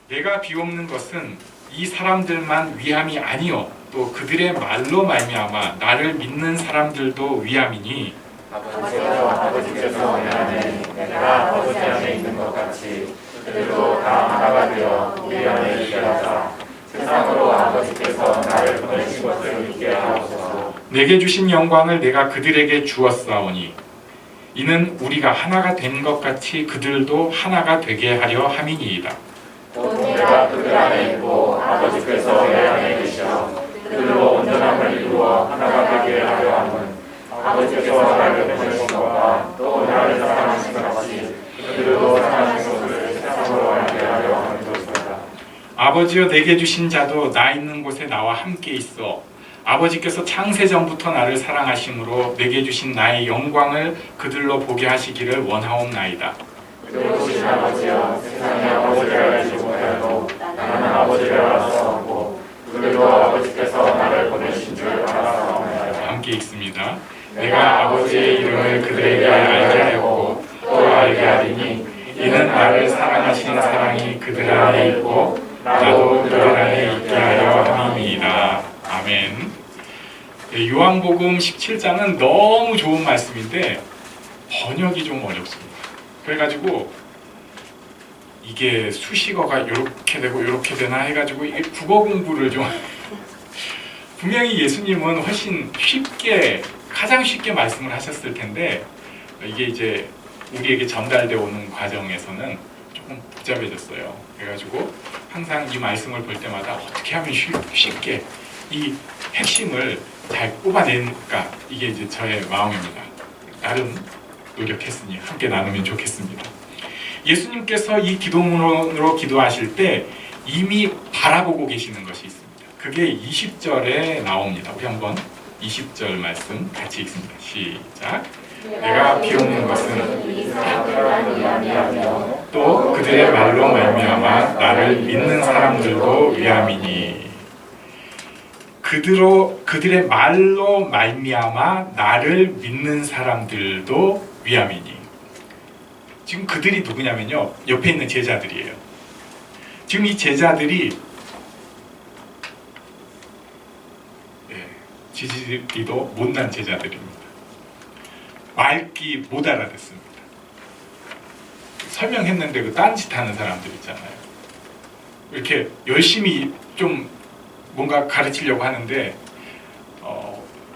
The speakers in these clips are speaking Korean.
내가 비옵는 것은 이 사람들만 위함이 아니요 또 그들의 말로 말미암아 나를 믿는 사람들도 위함이니 아버지께서 내 안에 내가 아버지 안에 있는 것 같이 그들도 다 하나가 되어 우리 안에 있게 하사 세상으로 아버지께서 나를 보내신 것을 믿게 하옵소서. 내게 주신 영광을 내가 그들에게 주었사오니 이는 우리가 하나가 된 것 같이 그들도 하나가 되게 하려 함이니이다. 또 내가 그들 안에 있고 아버지께서 내 안에 계시어 그들로 온전함을 이루어 하나가 되게 하려 함은 아버지께서 나를 보내신 것과 또 나를 사랑하신 것 같이 그들도 사랑하신 것을 세상으로 알게 하려 함이로소이다. 아버지여 내게 주신 자도 나 있는 곳에 나와 함께 있어 아버지께서 창세전부터 나를 사랑하심으로 내게 주신 나의 영광을 그들로 보게 하시기를 원하옵나이다. 그리우신 아버지여 세상에 아버지를 알지 못하여도 나는 아버지를 알았사오고 그들도 아버지께서 나를 보내신 줄 알았사옵나이다. 함께 읽습니다. 내가 아버지의 이름을 그들에게 알게 하였고 또 알게 하리니 이는 나를 사랑하신 사랑이 그들 안에 있고 나도 그들 안에 있게 하려 함이니이다. 아멘. 요한복음 17장은 너무 좋은 말씀인데 번역이 좀 어렵습니다. 그래가지고 이게 수식어가 이렇게 되고 이렇게 되나 해가지고 이게 국어 공부를 좀 분명히 예수님은 훨씬 쉽게 가장 쉽게 말씀을 하셨을 텐데 이게 이제 우리에게 전달되어 오는 과정에서는 조금 복잡해졌어요. 그래가지고 항상 이 말씀을 볼 때마다 어떻게 하면 쉽게 이 핵심을 잘 뽑아낼까 이게 이제 저의 마음입니다. 나름 노력했으니 함께 나누면 좋겠습니다. 예수님께서 이 기도문으로 기도하실 때 이미 바라보고 계시는 것이 있습니다. 그게 20절에 나옵니다. 우리 한번 20절 말씀 같이 읽습니다. 시작. 내가 비옵는 것은 이 사람들만 위함이며 또 그들의 말로 말미암아 나를 믿는 사람들도 위함이니 그들의 말로 말미암아 나를 믿는 사람들도 위함이니 지금 그들이 누구냐면요 옆에 있는 제자들이에요. 지금 이 제자들이 지지리도 못난 제자들입니다. 말기 못 알아듣습니다. 설명했는데 그 딴짓하는 사람들 있잖아요. 이렇게 열심히 좀 뭔가 가르치려고 하는데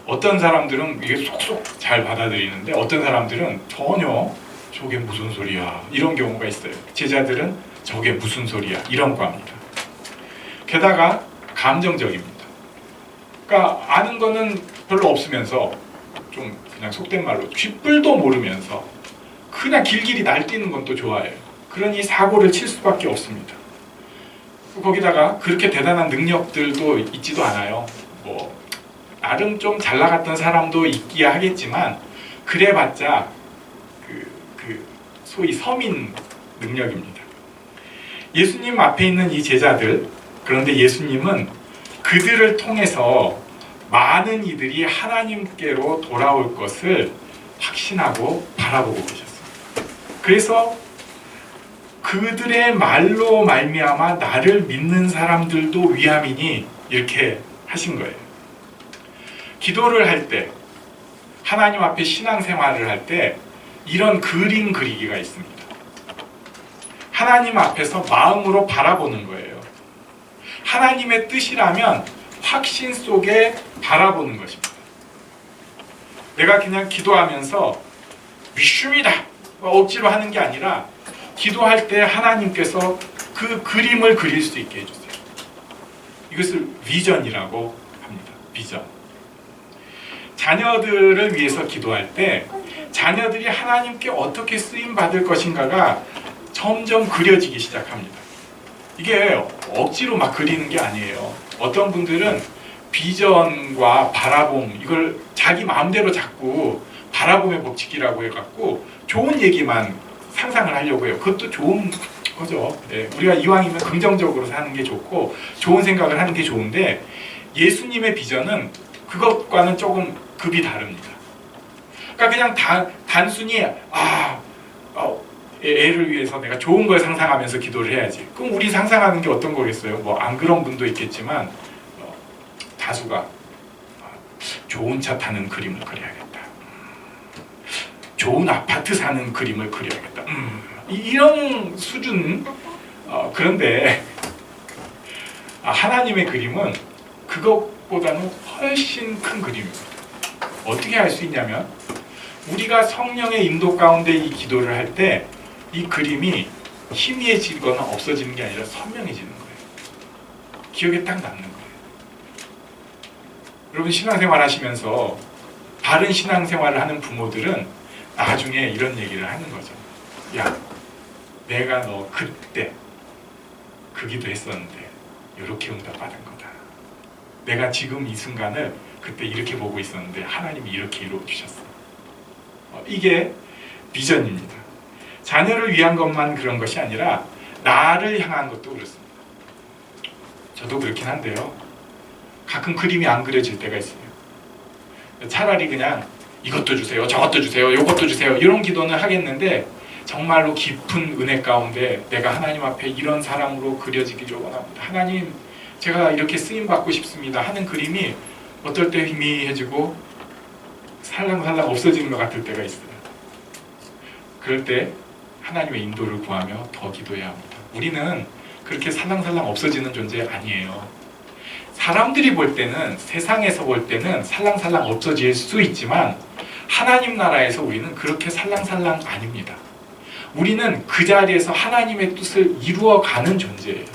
어떤 사람들은 이게 속속 잘 받아들이는데 어떤 사람들은 전혀 저게 무슨 소리야 이런 경우가 있어요. 제자들은 저게 무슨 소리야 이런 겁니다. 게다가 감정적입니다. 그러니까 아는 거는 별로 없으면서 좀 그냥 속된 말로 쥐뿔도 모르면서 그냥 길길이 날뛰는 건 또 좋아해요. 그러니 사고를 칠 수밖에 없습니다. 거기다가 그렇게 대단한 능력들도 있지도 않아요. 뭐 나름 좀 잘 나갔던 사람도 있기야 하겠지만 그래봤자 그 소위 서민 능력입니다. 예수님 앞에 있는 이 제자들, 그런데 예수님은 그들을 통해서 많은 이들이 하나님께로 돌아올 것을 확신하고 바라보고 계셨습니다. 그래서 그들의 말로 말미암아 나를 믿는 사람들도 위함이니 이렇게 하신 거예요. 기도를 할 때, 하나님 앞에 신앙생활을 할 때 이런 그림 그리기가 있습니다. 하나님 앞에서 마음으로 바라보는 거예요. 하나님의 뜻이라면 확신 속에 바라보는 것입니다. 내가 그냥 기도하면서 믿습니다 억지로 하는 게 아니라 기도할 때 하나님께서 그 그림을 그릴 수 있게 해주세요. 이것을 비전이라고 합니다. 비전. 자녀들을 위해서 기도할 때 자녀들이 하나님께 어떻게 쓰임 받을 것인가가 점점 그려지기 시작합니다. 이게 억지로 막 그리는 게 아니에요. 어떤 분들은 비전과 바라봄 이걸 자기 마음대로 자꾸 바라봄의 법칙이라고 해갖고 좋은 얘기만 상상을 하려고 해요. 그것도 좋은 거죠. 네, 우리가 이왕이면 긍정적으로 사는 게 좋고 좋은 생각을 하는 게 좋은데 예수님의 비전은 그것과는 조금 급이 다릅니다. 그러니까 그냥 단순히 애를 위해서 내가 좋은 걸 상상하면서 기도를 해야지. 그럼 우리 상상하는 게 어떤 거겠어요? 뭐 안 그런 분도 있겠지만 다수가 좋은 차 타는 그림을 그려야겠다. 좋은 아파트 사는 그림을 그려야겠다. 이런 수준. 그런데 하나님의 그림은 그것보다는 훨씬 큰 그림입니다. 어떻게 할 수 있냐면 우리가 성령의 인도 가운데 이 기도를 할 때 이 그림이 희미해지거나 없어지는 게 아니라 선명해지는 거예요. 기억에 딱 남는 거예요. 여러분 신앙생활 하시면서 바른 신앙생활을 하는 부모들은 나중에 이런 얘기를 하는 거죠. 야, 내가 너 그때 그 기도했었는데 이렇게 응답받은 거다. 내가 지금 이 순간을 그때 이렇게 보고 있었는데 하나님이 이렇게 이루어 주셨어. 이게 비전입니다. 자녀를 위한 것만 그런 것이 아니라 나를 향한 것도 그렇습니다. 저도 그렇긴 한데요. 가끔 그림이 안 그려질 때가 있어요. 차라리 그냥 이것도 주세요, 저것도 주세요, 이것도 주세요 이런 기도는 하겠는데 정말로 깊은 은혜 가운데 내가 하나님 앞에 이런 사랑으로 그려지기를 원합니다. 하나님, 제가 이렇게 쓰임받고 싶습니다 하는 그림이 어떨 때 희미해지고 살랑살랑 없어지는 것 같을 때가 있어요. 그럴 때 하나님의 인도를 구하며 더 기도해야 합니다. 우리는 그렇게 살랑살랑 없어지는 존재 아니에요. 사람들이 볼 때는, 세상에서 볼 때는 살랑살랑 없어질 수 있지만 하나님 나라에서 우리는 그렇게 살랑살랑 아닙니다. 우리는 그 자리에서 하나님의 뜻을 이루어가는 존재예요.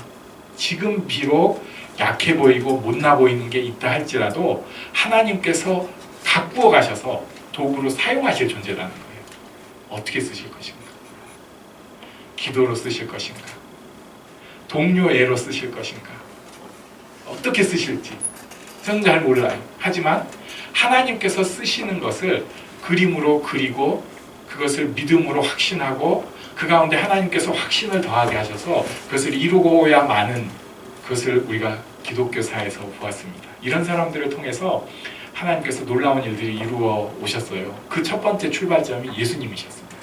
지금 비록 약해 보이고 못나 보이는 게 있다 할지라도 하나님께서 가꾸어 가셔서 도구로 사용하실 존재라는 거예요. 어떻게 쓰실 것인가? 기도로 쓰실 것인가? 동료애로 쓰실 것인가? 어떻게 쓰실지 저는 잘 몰라요. 하지만 하나님께서 쓰시는 것을 그림으로 그리고 그것을 믿음으로 확신하고 그 가운데 하나님께서 확신을 더하게 하셔서 그것을 이루고야마는 그것을 우리가 기독교사에서 보았습니다. 이런 사람들을 통해서 하나님께서 놀라운 일들이 이루어 오셨어요. 그 첫 번째 출발점이 예수님이셨습니다.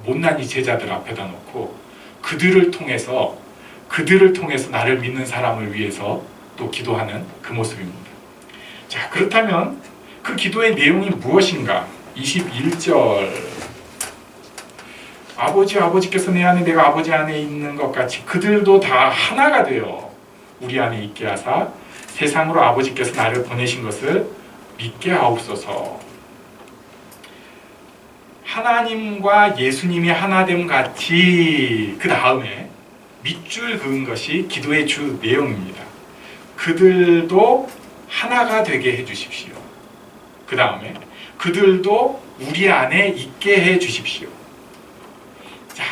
못난 이 제자들 앞에다 놓고 그들을 통해서 나를 믿는 사람을 위해서 또 기도하는 그 모습입니다. 자, 그렇다면 그 기도의 내용이 무엇인가? 21절 아버지께서 내 안에 내가 아버지 안에 있는 것 같이 그들도 다 하나가 되어 우리 안에 있게 하사 세상으로 아버지께서 나를 보내신 것을 믿게 하옵소서. 하나님과 예수님이 하나됨 같이 그 다음에 밑줄 그은 것이 기도의 주 내용입니다. 그들도 하나가 되게 해주십시오. 그 다음에 그들도 우리 안에 있게 해주십시오. 자,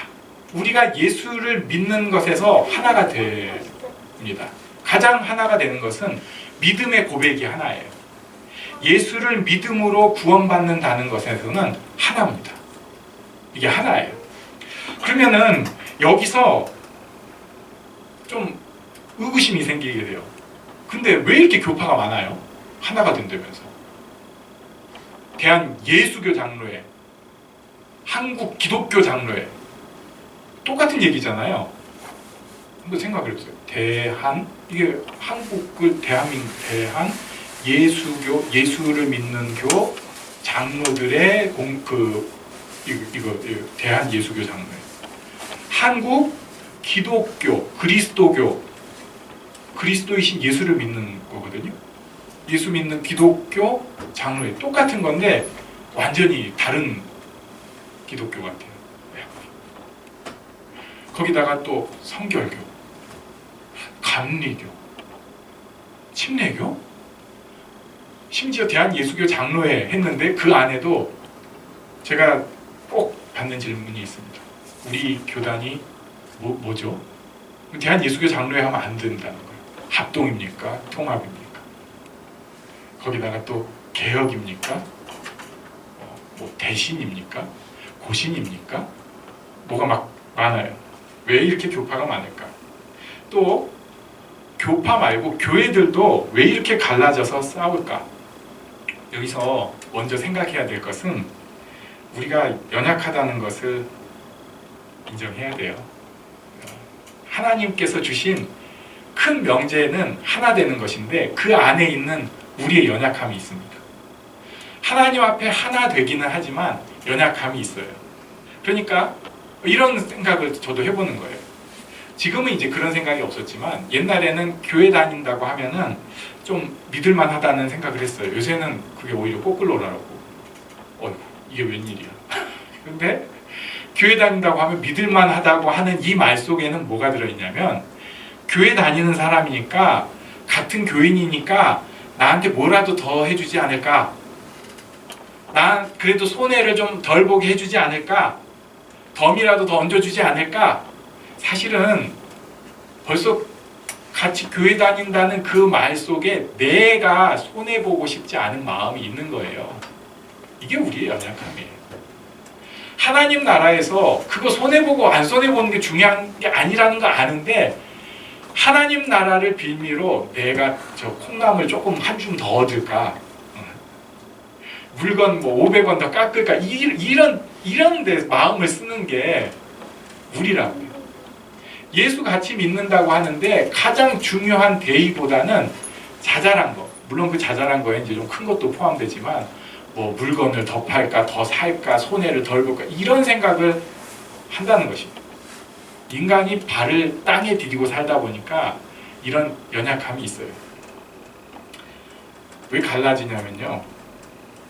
우리가 예수를 믿는 것에서 하나가 됩니다. 가장 하나가 되는 것은 믿음의 고백이 하나예요. 예수를 믿음으로 구원받는다는 것에서는 하나입니다. 이게 하나예요. 그러면은 여기서 좀 의구심이 생기게 돼요. 근데 왜 이렇게 교파가 많아요? 하나가 된다면서. 대한 예수교 장로회, 한국 기독교 장로회 똑같은 얘기잖아요. 한번 생각을 해보세요. 이게 한국을 대한 예수를 믿는 교 장로들의 이거 대한 예수교 장로회. 한국 기독교, 그리스도이신 예수를 믿는 거거든요. 예수 믿는 기독교 장로회 똑같은 건데 완전히 다른 기독교 같아요. 거기다가 또 성결교, 감리교, 침례교, 심지어 대한예수교 장로회 했는데 그 안에도 제가 꼭 받는 질문이 있습니다. 우리 교단이 뭐죠? 대한예수교 장로회 하면 안 된다는 거예요. 합동입니까? 통합입니까? 거기다가 또 개혁입니까? 대신입니까? 고신입니까? 뭐가 막 많아요. 왜 이렇게 교파가 많을까? 또 교파 말고 교회들도 왜 이렇게 갈라져서 싸울까? 여기서 먼저 생각해야 될 것은 우리가 연약하다는 것을 인정해야 돼요. 하나님께서 주신 큰 명제는 하나 되는 것인데 그 안에 있는 우리의 연약함이 있습니다. 하나님 앞에 하나 되기는 하지만 연약함이 있어요. 그러니까 이런 생각을 저도 해보는 거예요. 지금은 이제 그런 생각이 없었지만 옛날에는 교회 다닌다고 하면은 좀 믿을만 하다는 생각을 했어요. 요새는 그게 오히려 거꾸로라고. 이게 웬일이야. 근데 교회 다닌다고 하면 믿을만 하다고 하는 이 말 속에는 뭐가 들어있냐면 교회 다니는 사람이니까 같은 교인이니까 나한테 뭐라도 더 해주지 않을까, 난 그래도 손해를 좀 덜 보게 해주지 않을까, 덤이라도 더 얹어주지 않을까. 사실은 벌써 같이 교회 다닌다는 그 말 속에 내가 손해보고 싶지 않은 마음이 있는 거예요. 이게 우리의 연약함이에요. 하나님 나라에서 그거 손해보고 안 손해보는 게 중요한 게 아니라는 거 아는데 하나님 나라를 빌미로 내가 저 콩나물 조금 한 줌 더 얻을까, 물건 뭐 500원 더 깎을까, 이런 데 마음을 쓰는 게 우리라고요. 예수 같이 믿는다고 하는데 가장 중요한 대의보다는 자잘한 거, 물론 그 자잘한 거에 이제 좀 큰 것도 포함되지만 뭐 물건을 더 팔까, 더 살까, 손해를 덜 볼까, 이런 생각을 한다는 것입니다. 인간이 발을 땅에 디디고 살다 보니까 이런 연약함이 있어요. 왜 갈라지냐면요,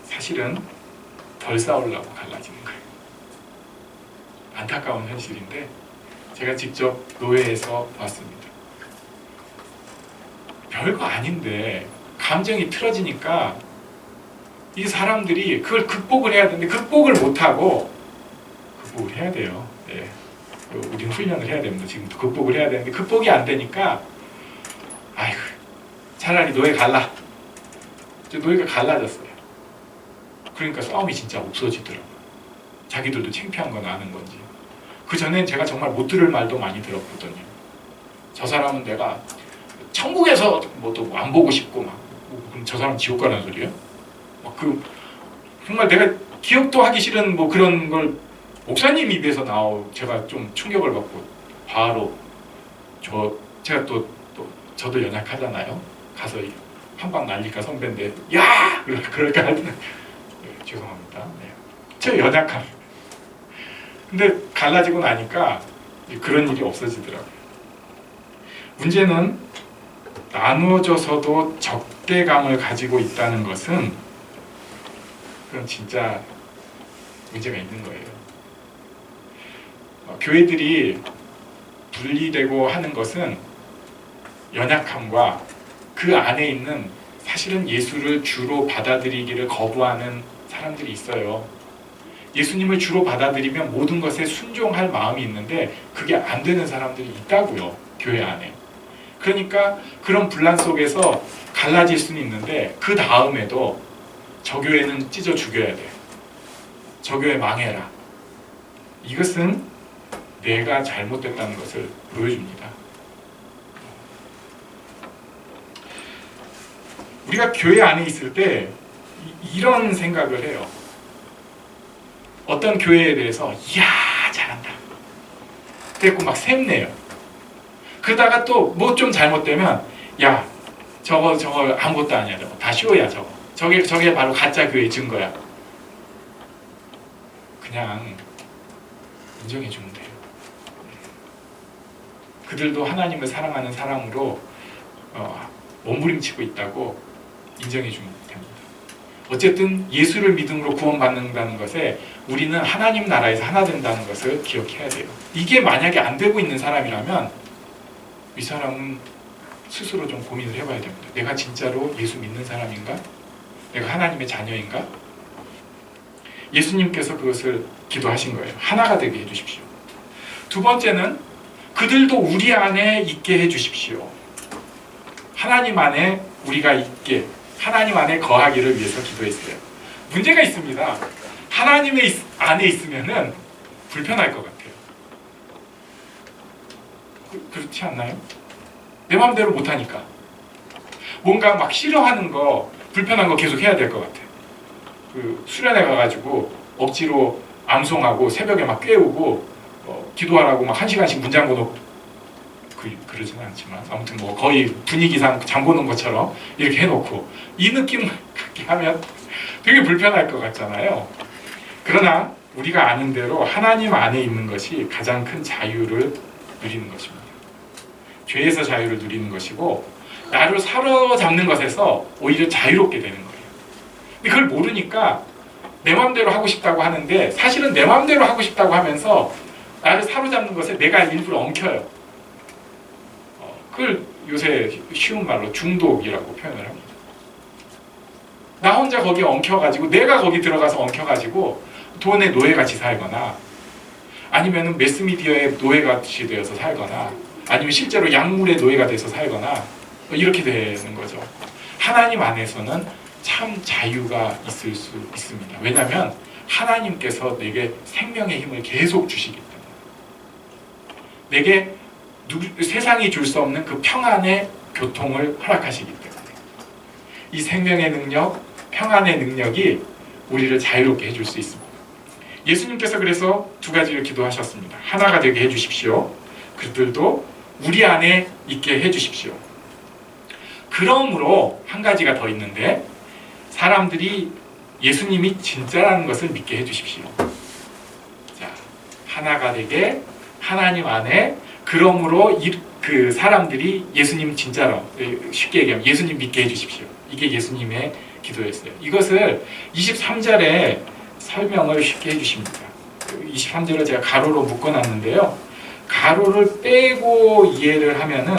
사실은 덜 싸우려고 갈라지는 거예요. 안타까운 현실인데 제가 직접 노예에서 봤습니다. 별거 아닌데 감정이 틀어지니까 이 사람들이 그걸 극복을 해야 되는데 극복을 못하고, 극복을 해야 돼요. 네. 우리는 훈련을 해야 됩니다. 지금도 극복을 해야 되는데 극복이 안 되니까 아이고 차라리 노예 갈라. 노예가 갈라졌어요. 그러니까 싸움이 진짜 없어지더라고요. 자기들도 창피한 건 아는 건지. 그 전엔 제가 정말 못 들을 말도 많이 들었거든요. 저 사람은 내가 천국에서 뭐 또 안 보고 싶고 막, 그럼 저 사람 지옥 가는 소리예요? 정말 내가 기억도 하기 싫은 뭐 그런 걸 목사님 입에서 제가 좀 충격을 받고 바로 제가 또 저도 연약하잖아요. 가서 한방 날릴까 선배인데 야! 그럴까 하는 죄송합니다. 네. 제 연약함. 근데 갈라지고 나니까 그런 일이 없어지더라고요. 문제는 나누어져서도 적대감을 가지고 있다는 것은 그럼 진짜 문제가 있는 거예요. 교회들이 분리되고 하는 것은 연약함과 그 안에 있는 사실은 예수를 주로 받아들이기를 거부하는 사람들이 있어요. 예수님을 주로 받아들이면 모든 것에 순종할 마음이 있는데 그게 안 되는 사람들이 있다고요. 교회 안에. 그러니까 그런 분란 속에서 갈라질 수는 있는데 그 다음에도 저 교회는 찢어 죽여야 돼. 저 교회 망해라. 이것은 내가 잘못됐다는 것을 보여줍니다. 우리가 교회 안에 있을 때 이런 생각을 해요. 어떤 교회에 대해서 이야 잘한다. 그래갖고 막 샘내요. 그러다가 또 뭐 좀 잘못되면 야 저거 아무것도 아니야. 저거 다 쇼야. 저게 바로 가짜 교회의 증거야. 그냥 인정해 주면 돼요. 그들도 하나님을 사랑하는 사람으로 몸부림치고 있다고 인정해 주면 됩니다. 어쨌든 예수를 믿음으로 구원받는다는 것에 우리는 하나님 나라에서 하나 된다는 것을 기억해야 돼요. 이게 만약에 안 되고 있는 사람이라면 이 사람은 스스로 좀 고민을 해봐야 됩니다. 내가 진짜로 예수 믿는 사람인가? 내가 하나님의 자녀인가? 예수님께서 그것을 기도하신 거예요. 하나가 되게 해주십시오. 두 번째는 그들도 우리 안에 있게 해주십시오. 하나님 안에 우리가 있게, 하나님 안에 거하기를 위해서 기도했어요. 문제가 있습니다. 하나님의 안에 있으면은 불편할 것 같아요. 그렇지 않나요? 내 마음대로 못하니까 뭔가 막 싫어하는 거, 불편한 거 계속 해야 될 것 같아요. 수련회 가가지고 억지로 암송하고 새벽에 막 깨우고 기도하라고 막 1시간씩 문 잠궈놓고 그러지는 않지만 아무튼 뭐 거의 분위기상 잠궈놓은 것처럼 이렇게 해놓고 이 느낌을 갖게 하면 되게 불편할 것 같잖아요. 그러나 우리가 아는 대로 하나님 안에 있는 것이 가장 큰 자유를 누리는 것입니다. 죄에서 자유를 누리는 것이고 나를 사로잡는 것에서 오히려 자유롭게 되는 거예요. 근데 그걸 모르니까 내 마음대로 하고 싶다고 하는데 사실은 내 마음대로 하고 싶다고 하면서 나를 사로잡는 것에 내가 일부러 엉켜요. 그걸 요새 쉬운 말로 중독이라고 표현을 합니다. 나 혼자 거기에 엉켜가지고 내가 거기 들어가서 엉켜가지고 돈의 노예같이 살거나 아니면 매스미디어의 노예같이 되어서 살거나 아니면 실제로 약물의 노예가 돼서 살거나 이렇게 되는 거죠. 하나님 안에서는 참 자유가 있을 수 있습니다. 왜냐하면 하나님께서 내게 생명의 힘을 계속 주시기 때문에 내게 세상이 줄 수 없는 그 평안의 교통을 허락하시기 때문에 이 생명의 능력, 평안의 능력이 우리를 자유롭게 해줄 수 있습니다. 예수님께서 그래서 두 가지를 기도하셨습니다. 하나가 되게 해주십시오. 그들도 우리 안에 있게 해주십시오. 그러므로 한 가지가 더 있는데 사람들이 예수님이 진짜라는 것을 믿게 해주십시오. 자, 하나가 되게 하나님 안에 그러므로 그 사람들이 예수님 진짜로 쉽게 얘기하면 예수님 믿게 해주십시오. 이게 예수님의 기도였어요. 이것을 23절에 설명을 쉽게 해주십니다. 23절을 제가 가로로 묶어놨는데요. 가로를 빼고 이해를 하면은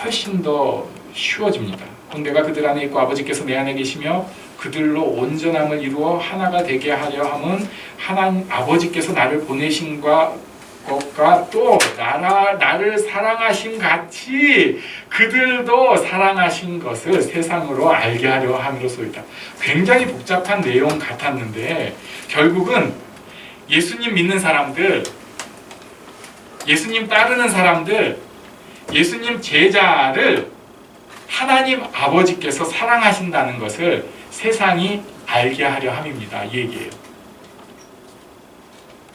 훨씬 더 쉬워집니다. 내가 그들 안에 있고 아버지께서 내 안에 계시며 그들로 온전함을 이루어 하나가 되게 하려 함은 하나님 아버지께서 나를 보내신 것과 또 나를 사랑하신 같이 그들도 사랑하신 것을 세상으로 알게 하려 함이로소이다. 굉장히 복잡한 내용 같았는데 결국은 예수님 믿는 사람들, 예수님 따르는 사람들, 예수님 제자를 하나님 아버지께서 사랑하신다는 것을 세상이 알게 하려 함입니다. 이 얘기예요.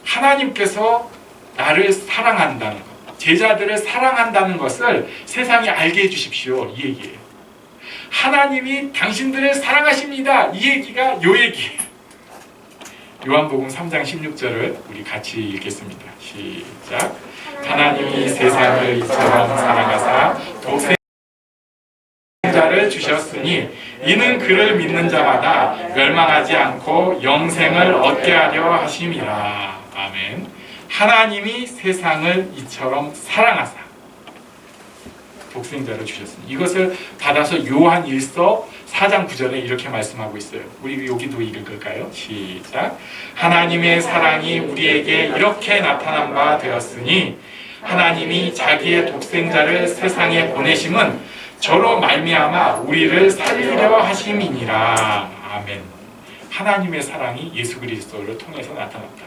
하나님께서 나를 사랑한다는 것, 제자들을 사랑한다는 것을 세상이 알게 해주십시오. 이 얘기예요. 하나님이 당신들을 사랑하십니다. 이 얘기가 요 얘기예요. 요한복음 3장 16절을 우리 같이 읽겠습니다. 시작. 하나님이 세상을 이처럼 사랑하사 독생자를 주셨으니 이는 그를 믿는 자마다 멸망하지 않고 영생을 얻게 하려 하심이라. 아멘. 하나님이 세상을 이처럼 사랑하사 독생자를 주셨으니 이것을 받아서 요한 1서 4장 9절에 이렇게 말씀하고 있어요. 우리 여기도 읽을까요? 시작. 하나님의 사랑이 우리에게 이렇게 나타난 바 되었으니 하나님이 자기의 독생자를 세상에 보내심은 저로 말미암아 우리를 살리려 하심이니라. 아멘. 하나님의 사랑이 예수 그리스도를 통해서 나타났다.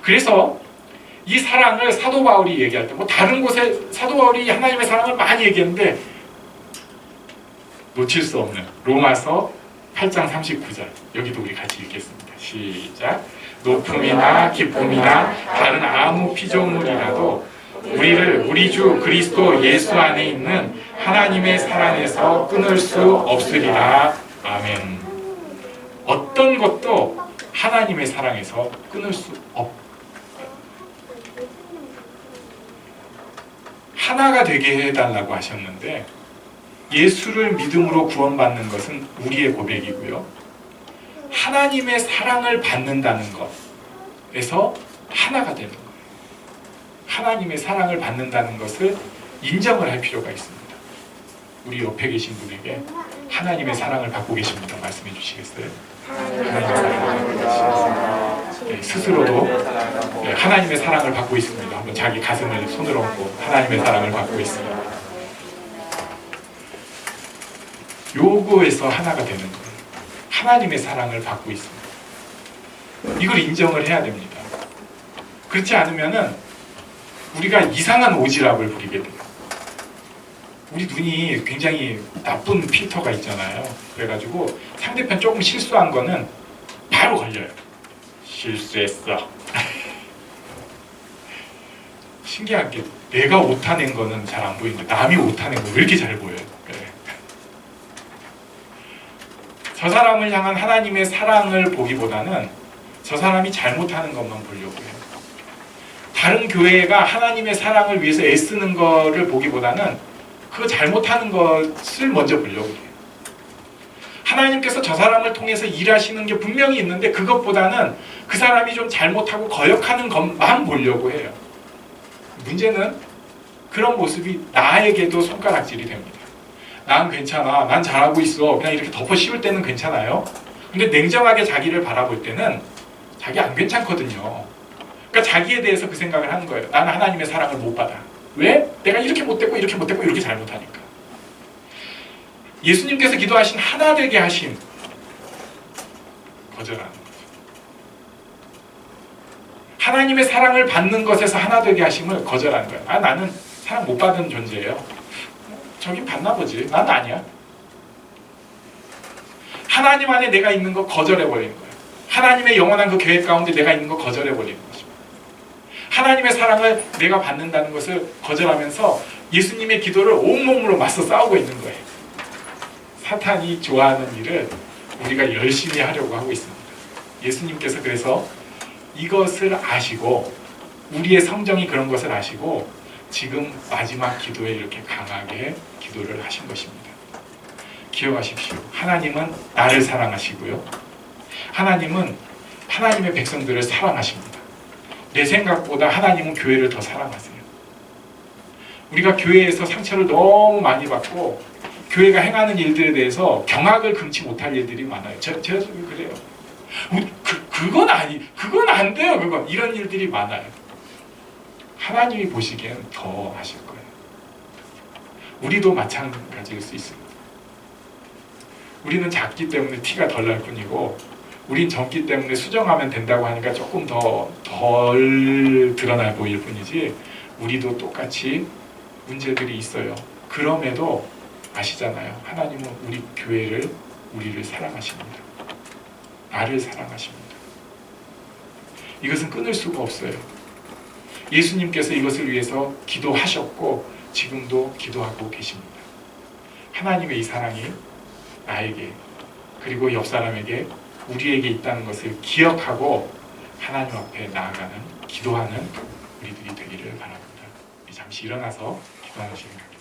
그래서 이 사랑을 사도 바울이 얘기할 때 다른 곳에 사도 바울이 하나님의 사랑을 많이 얘기했는데 놓칠 수 없는 로마서 8장 39절 여기도 우리 같이 읽겠습니다. 시작. 높음이나 기쁨이나 다른 아무 피조물이라도 우리를 우리 주 그리스도 예수 안에 있는 하나님의 사랑에서 끊을 수 없으리라. 아멘. 어떤 것도 하나님의 사랑에서 끊을 수 없다. 하나가 되게 해달라고 하셨는데 예수를 믿음으로 구원받는 것은 우리의 고백이고요. 하나님의 사랑을 받는다는 것에서 하나가 되는 거예요. 하나님의 사랑을 받는다는 것을 인정을 할 필요가 있습니다. 우리 옆에 계신 분에게 하나님의 사랑을 받고 계십니다. 말씀해 주시겠어요? 하나님의 사랑을 받고 계십니다. 네, 스스로도 하나님의 사랑을 받고 있습니다. 한번 자기 가슴을 손으로 얹고 하나님의 사랑을 받고 있습니다. 요거에서 하나가 되는 거예요. 하나님의 사랑을 받고 있습니다. 이걸 인정을 해야 됩니다. 그렇지 않으면은 우리가 이상한 오지랖을 부리게 돼요. 우리 눈이 굉장히 나쁜 필터가 있잖아요. 그래가지고 상대편 조금 실수한 거는 바로 걸려요. 실수했어. 신기한 게 내가 오타낸 거는 잘 안 보이는데 남이 오타낸 거 왜 이렇게 잘 보여요? 그래. 저 사람을 향한 하나님의 사랑을 보기보다는 저 사람이 잘못하는 것만 보려고 해요. 다른 교회가 하나님의 사랑을 위해서 애쓰는 거를 보기보다는 그 잘못하는 것을 먼저 보려고 해요. 하나님께서 저 사람을 통해서 일하시는 게 분명히 있는데 그것보다는 그 사람이 좀 잘못하고 거역하는 것만 보려고 해요. 문제는 그런 모습이 나에게도 손가락질이 됩니다. 난 괜찮아, 난 잘하고 있어, 그냥 이렇게 덮어 씌울 때는 괜찮아요. 근데 냉정하게 자기를 바라볼 때는 자기 안 괜찮거든요. 그러니까 자기에 대해서 그 생각을 하는 거예요. 나는 하나님의 사랑을 못 받아. 왜? 내가 이렇게 못됐고 이렇게 못됐고 이렇게 잘못하니까. 예수님께서 기도하신 하나 되게 하심 거절하는 거죠. 하나님의 사랑을 받는 것에서 하나 되게 하심을 거절하는 거예요. 아, 나는 사랑 못 받은 존재예요. 저긴 받나 보지. 난 아니야. 하나님 안에 내가 있는 거 거절해버리는 거예요. 하나님의 영원한 그 계획 가운데 내가 있는 거 거절해버리는 거죠. 하나님의 사랑을 내가 받는다는 것을 거절하면서 예수님의 기도를 온몸으로 맞서 싸우고 있는 거예요. 사탄이 좋아하는 일을 우리가 열심히 하려고 하고 있습니다. 예수님께서 그래서 이것을 아시고 우리의 성정이 그런 것을 아시고 지금 마지막 기도에 이렇게 강하게 기도를 하신 것입니다. 기억하십시오. 하나님은 나를 사랑하시고요. 하나님은 하나님의 백성들을 사랑하십니다. 내 생각보다 하나님은 교회를 더 사랑하세요. 우리가 교회에서 상처를 너무 많이 받고 교회가 행하는 일들에 대해서 경악을 금치 못할 일들이 많아요. 제가 그래요. 그건 안 돼요. 그건 이런 일들이 많아요. 하나님이 보시기엔 더 하실 거예요. 우리도 마찬가지일 수 있습니다. 우리는 작기 때문에 티가 덜 날 뿐이고 우린 젊기 때문에 수정하면 된다고 하니까 조금 덜 드러나 보일 뿐이지 우리도 똑같이 문제들이 있어요. 그럼에도 아시잖아요. 하나님은 우리 교회를 우리를 사랑하십니다. 나를 사랑하십니다. 이것은 끊을 수가 없어요. 예수님께서 이것을 위해서 기도하셨고 지금도 기도하고 계십니다. 하나님의 이 사랑이 나에게 그리고 옆 사람에게 우리에게 있다는 것을 기억하고 하나님 앞에 나아가는 기도하는 우리들이 되기를 바랍니다. 잠시 일어나서 기도하는 시간 갖겠습니다.